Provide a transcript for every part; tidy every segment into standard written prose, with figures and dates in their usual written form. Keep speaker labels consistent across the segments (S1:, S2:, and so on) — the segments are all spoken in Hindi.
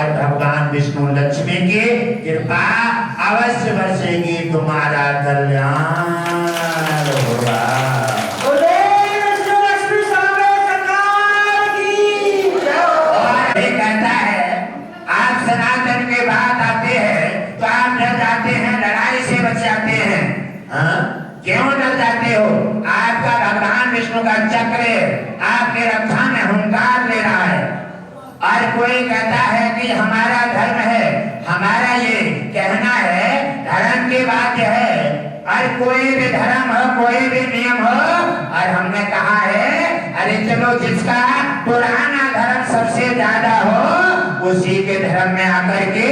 S1: और भगवान विष्णु लक्ष्मी की कृपा अवश्य बरसेगी, तुम्हारा कल्याण होगा। कहता है आप सनातन के बाद आते हैं तो आप डर जाते हैं, लड़ाई से बच जाते हैं। क्यों डर जाते हो? आपका भगवान विष्णु का चक्र आपके रक्षा में हुंकार ले रहा है। और कोई कहता है कि हमारा धर्म है, हमारा ये कहना है धर्म की बात है, और कोई भी धर्म हो, कोई भी नियम हो, और हमने कहा है अरे चलो जिसका पुराना धर्म सबसे ज्यादा हो उसी के धर्म में आकर के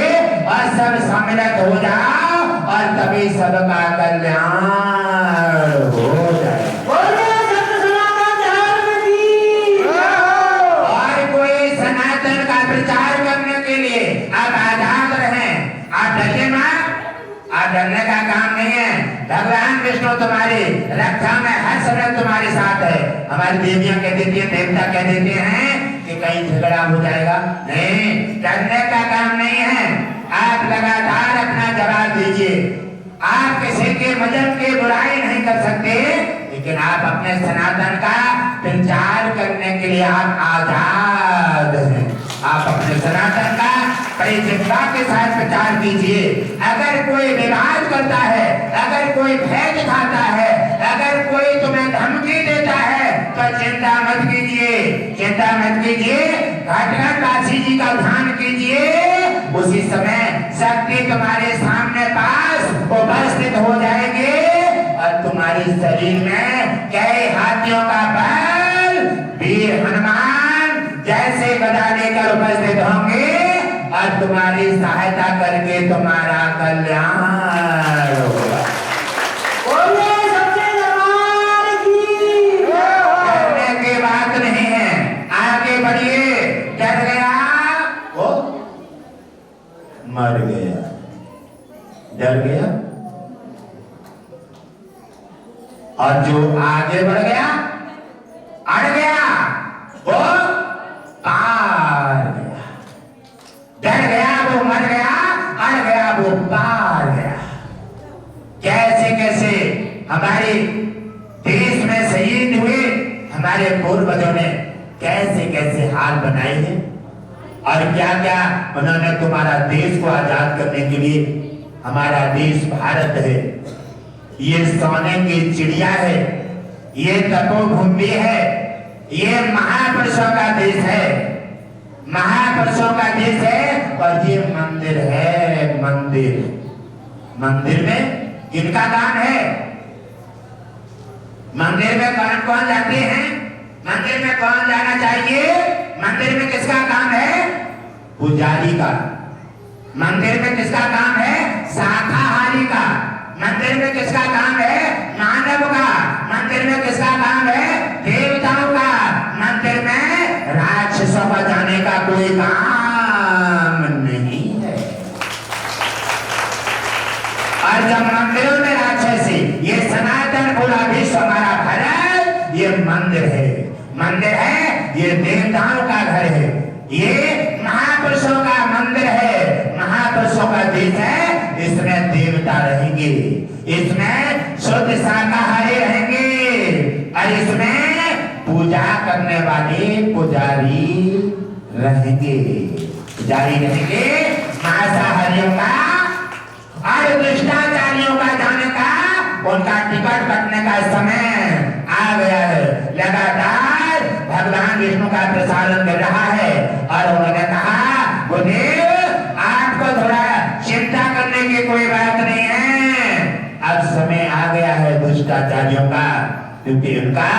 S1: और सब सम्मिलित हो जाओ और तभी सबका कल्याण हो जाए। और कोई सनातन का प्रचार करने के लिए आप आजाद रहें, आप डरिए मत, आप डरने का काम नहीं है। भगवान विष्णु तुम्हारी रक्षा में हर समय तुम्हारे साथ है। हमारी देवियां कह देती है, देवता कह देते हैं कि कहीं झगड़ा हो जाएगा, नहीं, डरने का काम नहीं है। आप लगातार अपना जवाब दीजिए। आप किसी के मजहब की बुराई नहीं कर सकते, लेकिन आप अपने सनातन का प्रचार करने के लिए आप आजाद हैं। आप अपने सनातन का परिचितता के साथ प्रचार कीजिए। अगर कोई विवाद करता है, अगर कोई भय दिखाता है, अगर कोई तुम्हें धमकी देता है तो चिंता मत कीजिए, चिंता मत कीजिए। घटघट काशी जी का ध्यान कीजिए, उसी समय शक्ति तुम्हारे सामने पास उपस्थित हो जाएगी और तुम्हारे शरीर में कई हाथियों का बल वीर हनुमान जैसे गदा लेकर उपस्थित होंगे और तुम्हारी सहायता करके तुम्हारा कल्याण होगा। डरने की बात नहीं है, आगे बढ़िए। डर गया वो मर गया, डर गया, और जो आगे बढ़ गया, अड़ गया, वो पार गया। डर गया वो मर गया, अड़ गया वो पार गया। कैसे कैसे हमारे देश में शहीद हुए हमारे पूर्वजों ने, कैसे कैसे हाल बनाए हैं और क्या क्या उन्होंने तुम्हारा देश को आजाद करने के लिए। हमारा देश भारत है, ये सोने की चिड़िया है, ये तपोभूमि है, ये महापुरुषों का देश है, महापुरुषों का देश है। और ये मंदिर है, मंदिर, मंदिर में किनका काम है? मंदिर में कौन कौन जाते हैं? मंदिर में कौन जाना चाहिए? मंदिर में किसका काम है? पुजारी का। मंदिर में किसका काम है? शाकाहारी का। मंदिर में किसका काम है? मानव का। मंदिर में किसका काम है? देवताओं का। मंदिर में राक्षसों का जाने का कोई काम नहीं है। और जब मंदिरों में राक्षसी, ये सनातन पूरा विश्व हमारा भारत ये मंदिर है, मंदिर है, ये देवताओं का घर है, ये महापुरुषों का मंदिर है, महापुरुषों का देश है। इसमें देवता रहेंगे, इसमें शुद्ध शाकाहारी रहेंगे और इसमें पूजा करने वाले पुजारी रहेंगे, पुजारी रहेंगे। मांसाहारियों का और दुष्टाचारियों का जाने का उनका टिकट कटने का समय आ गया है। लगातार भगवान विष्णु का प्रसारण कर रहा है और उन्होंने कहा गुरुदेव आपको थोड़ा चिंता करने की कोई बात नहीं है, अब समय आ गया है दुष्टाचारियों का, क्योंकि उनका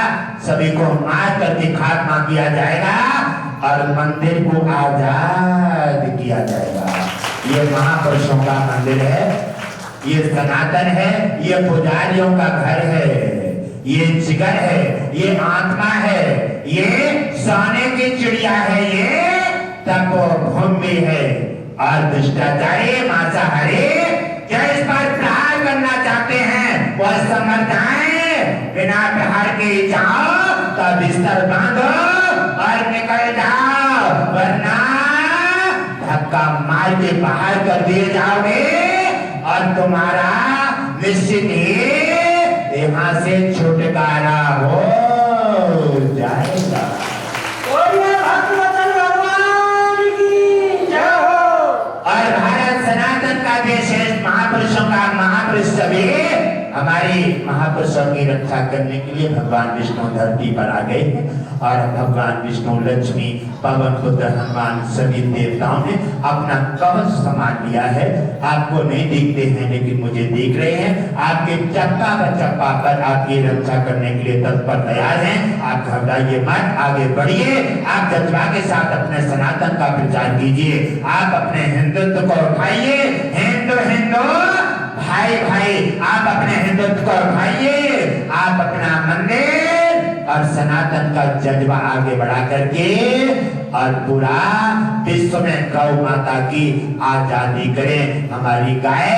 S1: सभी को मार करके खात्मा किया जाएगा और मंदिर को आजाद किया जाएगा। ये महापुरुषों का मंदिर है, ये सनातन है, ये पुजारियों का घर है, ये जिगर है, ये आत्मा है, ये सोने की चिड़िया है, ये तपोभूमि है। और दुष्टाचारी मांसाहारी क्या इस पर प्रहार करना चाहते हैं वो समर्थ हैं। बिना प्रहार के जाओ तो बिस्तर बांधो और निकल जाओ, वरना धक्का मार के बाहर कर दिए जाओगे और तुम्हारा निश्चित ही यहाँ से छुटकारा हो जाएगा। और भारत सनातन का देश है, महापुरुषों का महापुरुष सभी हमारी महापुरुषों की रक्षा करने के लिए भगवान विष्णु धरती पर आ गए हैं और भगवान विष्णु, लक्ष्मी, पवन पुत्र, हनुमान सभी देवताओं ने अपना कवच समान लिया है। आपको नहीं दिखते हैं लेकिन मुझे दिख रहे हैं। आपके चप्पा पर आपकी रक्षा करने के लिए तत्पर तैयार हैं। आप घबराइए मत, आगे बढ़िए। आप जज्बा के साथ अपने सनातन का प्रचार कीजिए। आप अपने हिंदुत्व को उठाइए। हिंदू भाई भाई, आप अपने हिंदुत्व को उठाइए। आप अपना मंदिर और सनातन का जज्बा आगे बढ़ा करके और पूरा विश्व में गौ माता की आजादी करें। हमारी गाय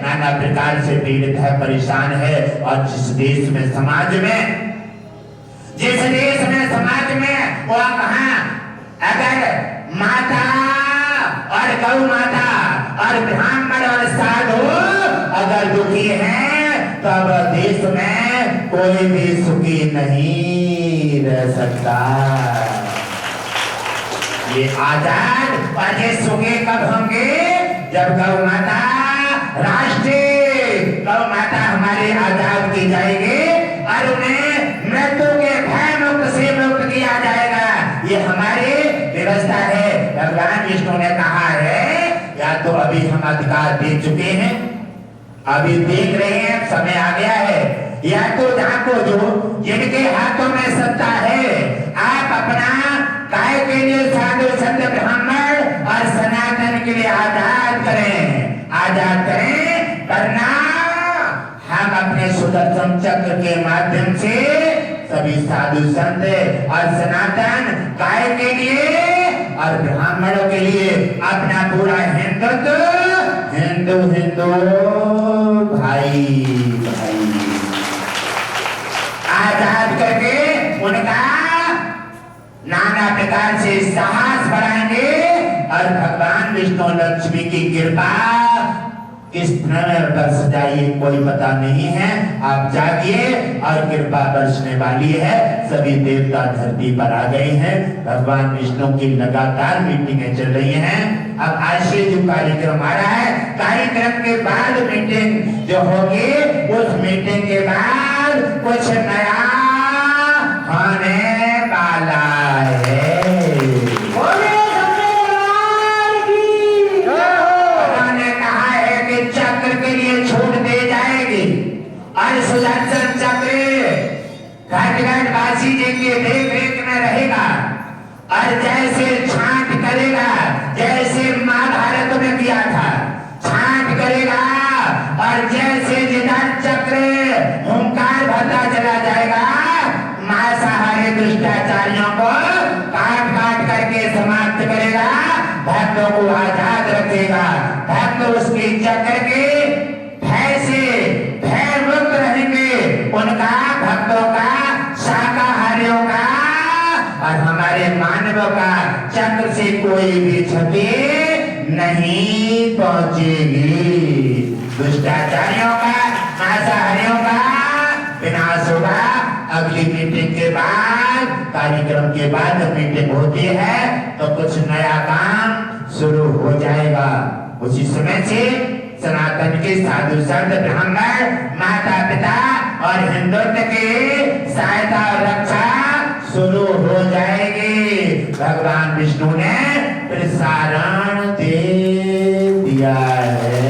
S1: नाना प्रकार से पीड़ित है, परेशान है और जिस देश में समाज में वो कहा अगर माता और गौ माता और ब्राह्मण और साधु अगर दुखी है तब देश में कोई भी सुखी नहीं रह सकता। ये आजाद और ये सुखी कब होंगे? जब गौ माता राष्ट्रीय गौ माता हमारी आजाद की जाएगी और उन्हें मृत्यु के भय मुक्त से मुक्त किया जाएगा। ये हमारी व्यवस्था है। भगवान विष्णु ने कहा है या तो अभी हम अधिकार दे चुके हैं, अभी देख रहे हैं, समय आ गया है, या तो जाको जो जिनके हाथों में सत्ता है आप अपना काय के लिए साधु संत ब्राह्मण और सनातन के लिए आजाद करें करना। हम अपने सुदर्शन चक्र के माध्यम से सभी साधु संत और सनातन काय के लिए और ब्राह्मणों के लिए अपना पूरा हिंदू भाई आजाद करके उनका नाना प्रकार से साहस बढ़ाएंगे और भगवान विष्णु लक्ष्मी की कृपा किस तरह बरस जाइए कोई पता नहीं है। आप जागिए और कृपा बरसने वाली है। सभी देवता धरती पर आ गए हैं। भगवान विष्णु की लगातार मीटिंगें चल रही हैं। अब आज से जो कार्यक्रम आ रहा है, कार्यक्रम के बाद मीटिंग जो होगी, उस मीटिंग के बाद कुछ नया होने वाला है। और सुदर्शन चक्र घाट बासी जी की देख रेख में रहेगा और जैसे छांट करेगा, जैसे महाभारत में किया था, छांट करेगा और जैसे जिधर चक्र हुंकार भरता चला जाएगा, मांसाहारी दुष्टाचारियों को काट काट करके समाप्त करेगा, भक्तों को आजाद रखेगा। भक्त उसकी चक्र के भय से मुक्त रहेंगे। उनका भक्तों का, शाकाहारियों का और हमारे मानवों का चक्र से कोई भी क्षति नहीं पहुंचेगी। दुष्टाचारियों का, मांसाहारियों का विनाश होगा। अगली मीटिंग के बाद, कार्यक्रम के बाद मीटिंग होती है तो कुछ नया काम शुरू हो जाएगा। उसी समय से सनातन के साधु संत ब्राह्मण, माता पिता और हिंदुत्व की सहायता और रक्षा शुरू हो जाएगी। भगवान विष्णु ने प्रसारण दे दिया है।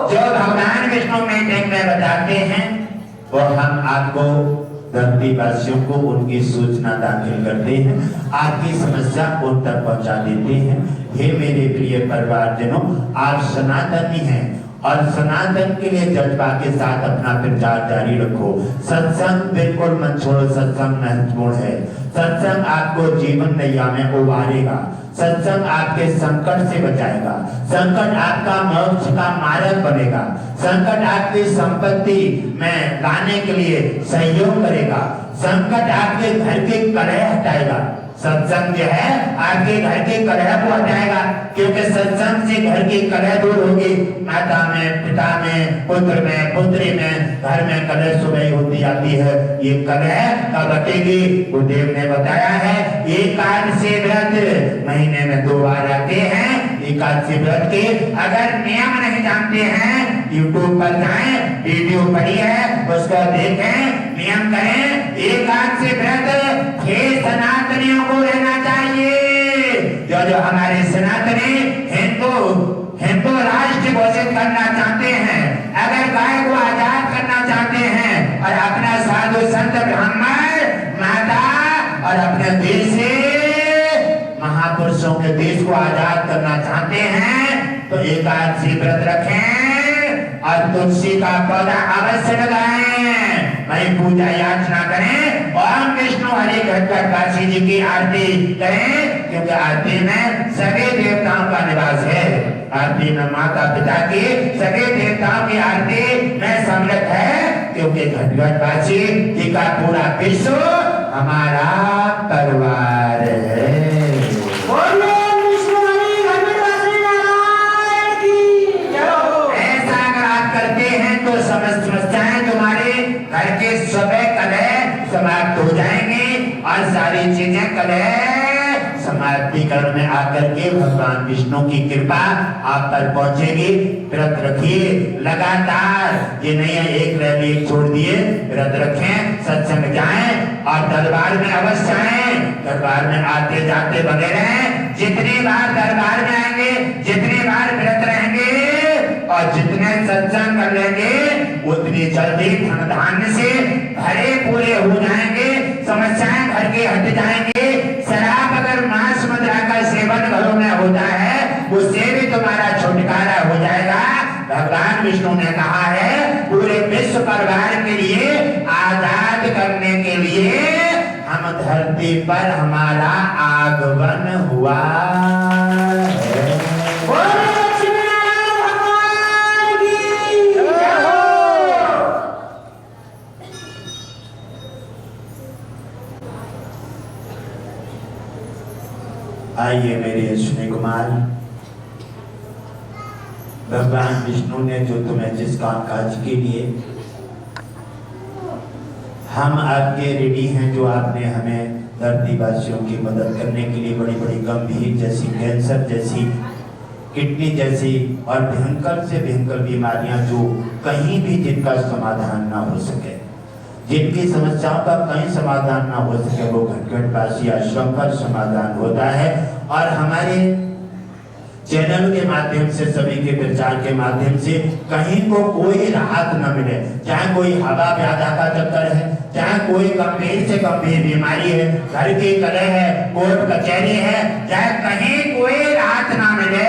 S1: जो भगवान विष्णु मीटिंग में बताते हैं वो हम आपको धरती वासियों को उनकी सूचना दाखिल करते हैं, आपकी समस्या उन तक पहुंचा देते हैं। हे मेरे प्रिय परिवारजनों, आप सनातनी हैं और सनातन के लिए जज्बा के साथ अपना प्रचार जारी रखो। सत्संग बिल्कुल मत छोड़ो, सत्संग महत्वपूर्ण है। सत्संग आपको जीवन नैया में उबारेगा। सत्संग आपके संकट से बचाएगा। संकट आपका मोक्ष का मार्ग बनेगा। संकट आपकी संपत्ति में लाने के लिए सहयोग करेगा। संकट आपके घर के कलह हटाएगा। सत्संग जो है आपके घर के कलह को हटाएगा, क्योंकि सत्संग से घर की कलह दूर होगी। माता में, पिता में, पुत्र में, पुत्री में, घर में कलह सुबह होती आती है। ये कलह कब हटेगी? गुरुदेव ने बताया है एकादशी व्रत महीने में 2 बार आते हैं। एकादशी व्रत के अगर नियम नहीं जानते हैं, यूट्यूब पर जाएं, वीडियो पड़ी है, उसको देखें, नियम करें। एकादशी व्रत हे सनातनियों को रहना चाहिए। जो हमारे सनातनी हिंदू राष्ट्र घोषित करना चाहते हैं, अगर गाय को आजाद करना चाहते हैं और अपना साधु संत ब्राह्मण माता और अपने देश से महापुरुषों के देश को आजाद करना चाहते हैं, तो एकादशी व्रत रखें और तुलसी का पौधा अवश्य लगाएं। वही पूजा याचना करें और विष्णु हरि घटघट काशी जी की आरती करें, क्योंकि आरती में सभी देवताओं का निवास है। आरती में माता पिता की सभी देवताओं की आरती में सम्मिलित है, क्योंकि घटघट काशी जी का पूरा विश्व हमारा परिवार है। ऐसा अगर आप करते हैं तो समस्त समस्याएं तुम्हारे घर के सभी कलह समाप्त हो जाएंगे और सारी चीजें कलह समाप्तिकरण में आकर के भगवान विष्णु की कृपा आप पर पहुंचेगी। व्रत रखिए लगातार, ये नहीं है एक रह एक छोड़ दिए। व्रत रखें, सत्संग जाएं और दरबार में अवश्य आएं। दरबार में आते जाते बने रहें। जितनी बार दरबार में आएंगे, जितनी बार व्रत रहेंगे और जितने सत्संग कर लेंगे, उतनी जल्दी धन धान्य से भरे पूरे हो जाएंगे। समस्याएं घर के हट जाएंगे। शराब अगर मांस मदिरा का सेवन घरों में होता है, उससे भी तुम्हारा छुटकारा हो जाएगा। भगवान विष्णु ने कहा है पूरे विश्व परिवार के लिए आजाद करने के लिए हम धरती पर हमारा आगमन हुआ है। आइए मेरे अश्विनी कुमार, भगवान विष्णु ने जो तुम्हें जिस काम काज के लिए, हम आपके रेडी हैं। जो आपने हमें धरती वासियों की मदद करने के लिए बड़ी बड़ी गंभीर जैसी कैंसर जैसी, किडनी जैसी और भयंकर से भयंकर बीमारियां जो कहीं भी जिनका समाधान ना हो सके, जिनकी समस्याओं का कहीं समाधान ना हो सके, वो घटघटवासी आश्रम पर समाधान होता है। और हमारे चैनल के माध्यम से, सभी के प्रचार के माध्यम से कहीं को कोई राहत न मिले, चाहे कोई हवा व्याधा का चक्कर है, चाहे कोई गंभीर से गंभीर बीमारी है, घर की कलह है, कोर्ट कचहरी है, चाहे कहीं कोई राहत ना मिले,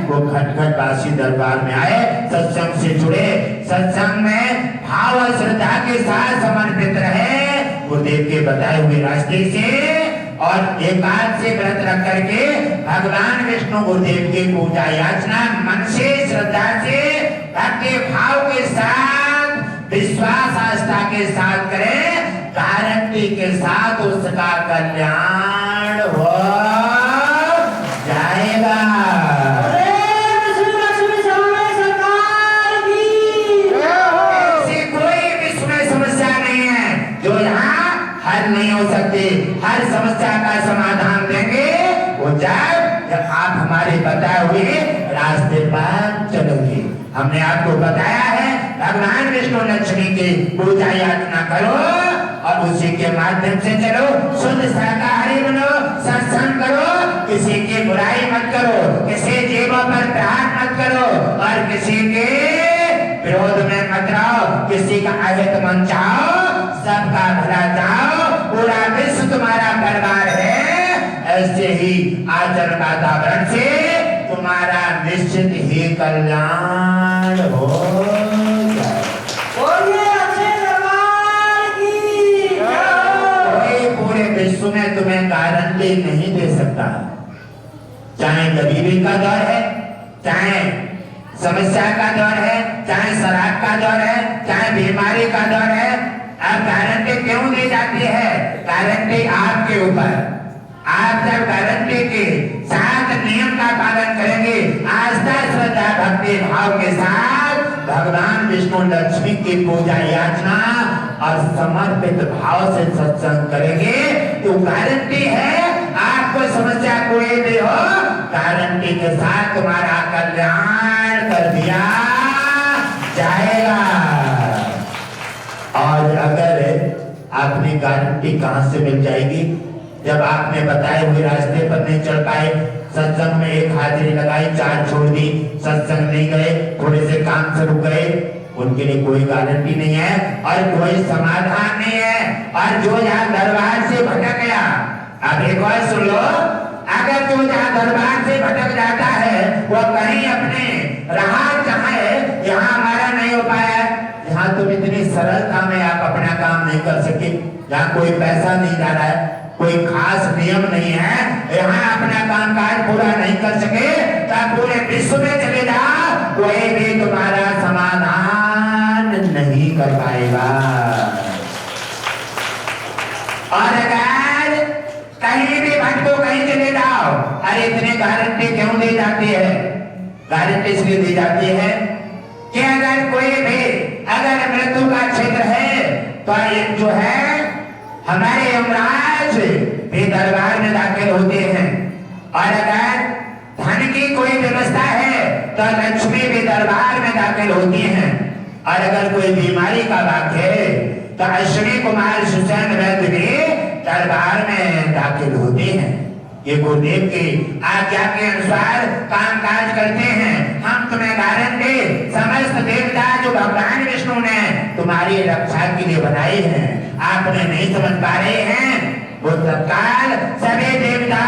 S1: वो घटघटवासी दरबार में आए, सत्संग से जुड़े, सत्संग में भाव और श्रद्धा के साथ समर्पित रहे गुरुदेव के बताए हुए रास्ते से, और एकादशी व्रत रख करके भगवान विष्णु गुरुदेव की पूजा याचना मन से, श्रद्धा से, भक्ति भाव के साथ, विश्वास आस्था के साथ करें, गारंटी के साथ उसका कल्याण हो जाएगा। ऐसी कोई विश्व में समस्या नहीं है जो यहाँ हल नहीं हो सकती। हर समस्या का समाधान देंगे वो जब आप हमारे बताए हुए रास्ते पर चलोगे। हमने आपको बताया है भगवान विष्णु लक्ष्मी की पूजा याचना करो और उसी के माध्यम से चलो, शुद्ध शाकाहारी बनो, सत्संग करो, किसी की बुराई मत करो, किसी जीवों पर प्रहार मत करो और किसी के विरोध में मत रहो, किसी का अहित मन चाहो, सबका भला चाहो, पूरा विश्व तुम्हारा परिवार है। ऐसे ही आचरण वातावरण से तुम्हारा निश्चित ही कल्याण हो जाए। कोई पूरे विश्व में तुम्हें गारंटी नहीं दे सकता, चाहे गरीबी का दौर है, चाहे समस्या का दौर है, चाहे शराब का दौर है, चाहे बीमारी का दौर है, अब गारंटी क्यों दी जाती है? गारंटी आपके ऊपर, आप जब गारंटी के 7 नियम का पालन करेंगे, आस्था श्रद्धा भक्ति भाव के साथ भगवान विष्णु लक्ष्मी की पूजा याचना और समर्पित भाव से सत्संग करेंगे, तो गारंटी है आपको समस्या कोई भी हो, गारंटी के साथ तुम्हारा कल्याण कर दिया जाएगा। और अगर आपने गारंटी कहां से मिल जाएगी? जब आपने बताए हुए रास्ते पर नहीं चल पाए, सत्संग में एक हाजिरी लगाई, 4 छोड़ दी, सत्संग नहीं गए, थोड़े से काम से रुक गए, उनके लिए कोई गारंटी नहीं है और कोई समाधान नहीं है। और जो यहाँ दरबार से भटक गया, अब एक और सुन लो, अगर जो यहाँ दरबार से भटक जाता है वो कहीं अपने राह चाहे, यहाँ हमारा नहीं हो पाया, यहाँ तुम इतनी सरलता में आप अपना काम नहीं कर सके, यहाँ कोई पैसा नहीं जा रहा है, कोई खास नियम नहीं है, यहाँ अपना कामकाज पूरा नहीं कर सके, तब पूरे विश्व में चले जाओ, कोई भी तुम्हारा समाधान नहीं कर पाएगा। और अगर कहीं भी भटको, कहीं चले जाओ, अरे इतनी गारंटी क्यों दी जाती है? गारंटी इसलिए दी जाती है कि अगर कोई भी अगर मृत्यु का क्षेत्र है तो एक जो है हमारे यमराज भी दरबार में दाखिल होते हैं, और अगर धन की कोई व्यवस्था है तो लक्ष्मी भी दरबार में दाखिल होती हैं, और अगर कोई बीमारी का वाक्य है तो अश्विनी कुमार सुसैन वैद्य भी दरबार में दाखिल होते हैं। ये गुरुदेव की आज्ञा के अनुसार कामकाज करते हैं। हम तुम्हें गारंटी, समस्त देवता जो भगवान विष्णु ने तुम्हारी रक्षा के लिए बनाए हैं, आपने नहीं समझ पा रहे हैं, वो तत्काल सभी देवता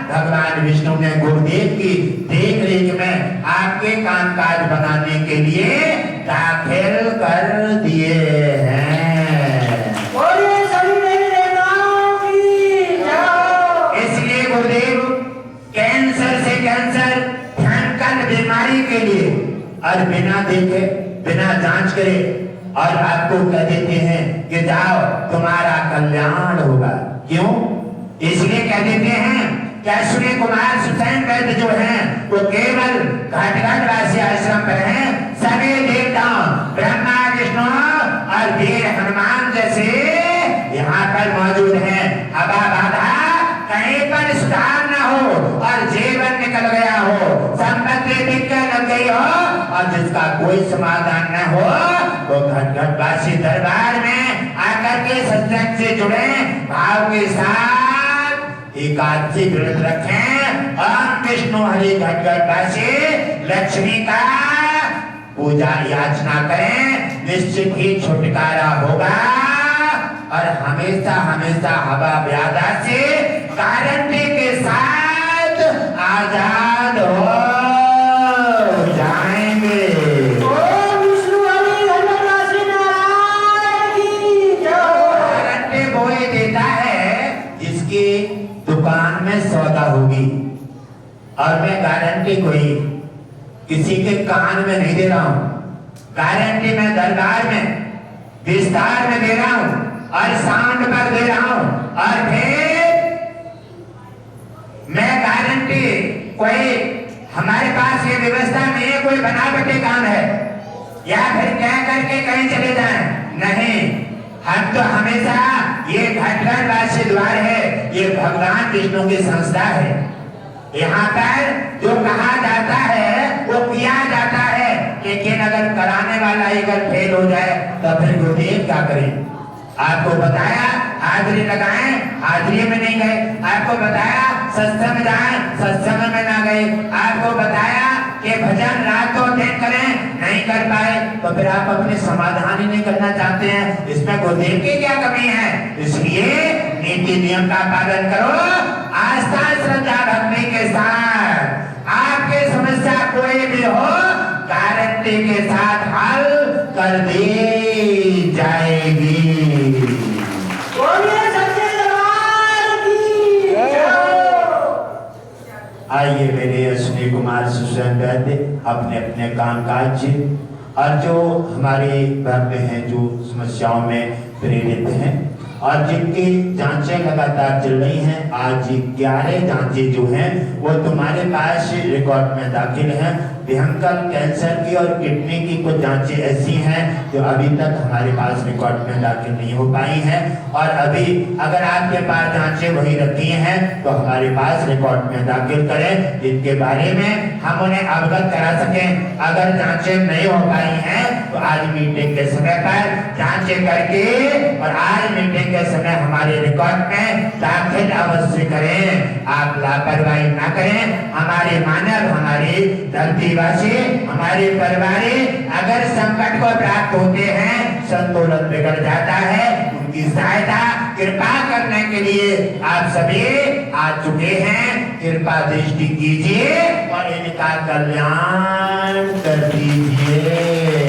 S1: भगवान विष्णु ने गुरुदेव की देख रेख में आपके कामकाज बनाने के लिए दाखिल कर दिए हैं। इसलिए गुरुदेव कैंसर से कैंसर, भयंकर बीमारी के लिए और बिना देखे बिना जांच करे और आपको कह देते हैं कि जाओ तुम्हारा कल्याण होगा। क्यों? इसलिए कह देते हैं कि अश्विनी कुमार सुसैन वैद्य जो हैं वो केवल घाटघाट वासी आश्रम पर हैं, सभी देवताओं ब्रह्मा विष्णु और वीर हनुमान जैसे यहाँ पर मौजूद हैं। हवा बाधा कहीं पर सुधार न हो और जीवन निकल गया हो, संपत्ति बिकने लग गई हो और जिसका कोई समाधान न हो, वो घट वासी दरबार में आकर के सत्संग से जुड़े भाव के साथ एकादशी व्रत रखें और विष्णु हरि घट वासी लक्ष्मी का पूजा याचना करें, निश्चित ही छुटकारा होगा और हमेशा हमेशा हवा व्याधा से गारंटी के साथ आजाद हो जाएंगे। गारंटी वो ही देता है जिसकी दुकान में सौदा होगी, और मैं गारंटी कोई किसी के कान में नहीं दे रहा हूं, गारंटी मैं दरबार में विस्तार में दे रहा हूं और साउंड पर दे रहा हूं, और फिर मैं गारंटी कोई हमारे पास ये व्यवस्था नहीं है कोई बनावटी काम है या फिर कह करके कहीं चले जाएं, नहीं, हम तो हमेशा ये घटघट वासी द्वार है, ये भगवान विष्णु की संस्था है, यहाँ पर जो कहा जाता है वो किया जाता है, लेकिन अगर कराने वाला अगर फेल हो जाए तो फिर गुरुदेव क्या करें? आपको बताया हाजिरी लगाएं, हाजिरी में नहीं गए, आपको बताया सत्संग जाएं, सत्संग में ना गए, आपको बताया कि भजन रातों दिन करें, नहीं कर पाए, तो फिर आप अपने समाधान ही नहीं करना चाहते हैं, इसमें गुरुदेव की क्या कमी है? इसलिए नीति नियम का पालन करो, आस्था श्रद्धा भक्ति के साथ आपकी समस्या कोई भी हो गारंटी के साथ हल कर दी जाएगी। आइए मेरे अश्विनी कुमार सुसैन वैद्य अपने अपने कामकाज और जो हमारे घर में हैं जो समस्याओं में प्रेरित हैं और जिनकी जांचें लगातार चल रही हैं। आज 11 जांचें जो हैं वो तुम्हारे पास रिकॉर्ड में दाखिल हैं। भयंकर कैंसर की और किडनी की कुछ जांचें ऐसी हैं जो अभी तक हमारे पास रिकॉर्ड में दाखिल नहीं हो पाई हैं और अभी अगर आपके पास जांचें वही रखी हैं तो हमारे पास रिकॉर्ड में दाखिल करें, जिनके बारे में हम उन्हें अवगत करा सकें। अगर जांचें नहीं हो पाई हैं तो आज मीटिंग के समय पर जांचें करके और आज मीटिंग के समय हमारे रिकॉर्ड में दाखिल अवश्य करें। आप लापरवाही ना करें। हमारे मानव, हमारी धरतीवासी, हमारे परिवार अगर संकट को प्राप्त होते हैं, संतुलन बिगड़ जाता है, उनकी सहायता कृपा करने के लिए आप सभी आ चुके हैं। कृपा दृष्टि कीजिए और इनका कल्याण कर दीजिए।